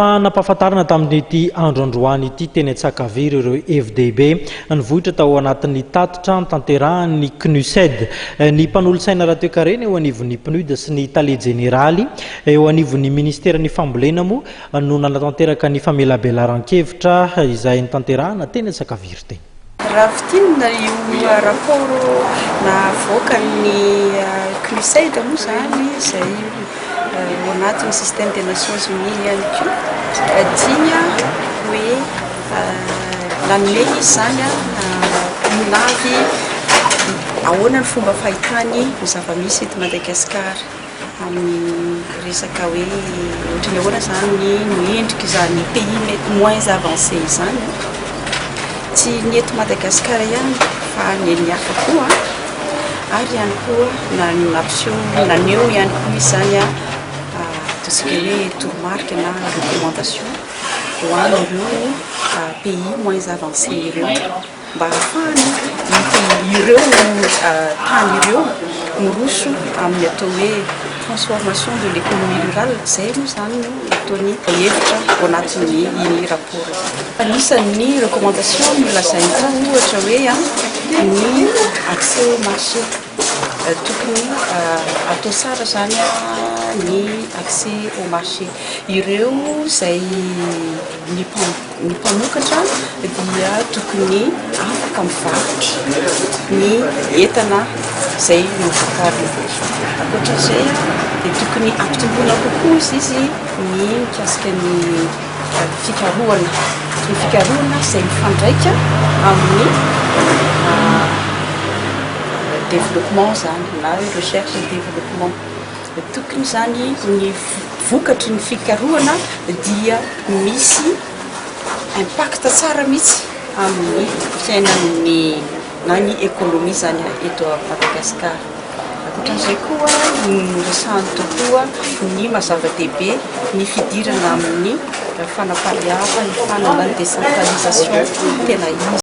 fa nampahafantarana tamin'ity androandroany ity teny Tsakaviry ireo FDB nivohitra tao anatin'ny tatitra tanterahany CNUSED ny mpanolotsaina raha toekarena eo anivon'ny PNUD sy ny tale jeneraly eo anivon'ny ministerany fambolena moa no nanatanteraka ny famelabelaran-kevitra izay nitanterahana teny Tsakaviry teny. Raha fitinina io raporo navoaka ny CNUSED moa zany izay ao anatin'ny système des Nations Unies ihany koa dia hoe nanome izy zany navy ahoana ny fomba fahitany ny zava-misy eto Madagasikara amin'ny resaka hoe ohatry ny ahoana zany ny endriky izany pays moins avancé izany tsy ny eto Madagasikara ihany fa ny hafa koa ary ihany koa naneo ihany koa izy zany tosika hoe tourmarque na recommandation ho an'ireo pays moins avancé ireo mba ahafahany ireo tany ireo miroso amin'ny atao hoe transformation de l'économie rurale zay moa zany no ataony hevitra ao anatin'ny iny rapport. Anisan'ny recommandation milazainy tao ohatra hoe ny accès au marché tokony atao tsara zany ny accès au marché ireo zay ny mpamokatra dia tokony afaka mivarotra ny entana zay novokariny. Ankoatran'izay dia tokony ampitomboina kokoa izy ny mikasika ny fikarohana. Ny fikarohana izay mifandraika amin'ny développement zany na recherche et développement. Tokony zany ny vokatry ny fikarohana dia misy impact tsara mihitsy amin'ny fiainan'ny na ny économie zany eto Madagasikara. Ankoatran'izay koa resahany tokoa ny mazava-dehibe ny fidirana amin'ny fanampariava ny fanana ny décentralisation tena izy.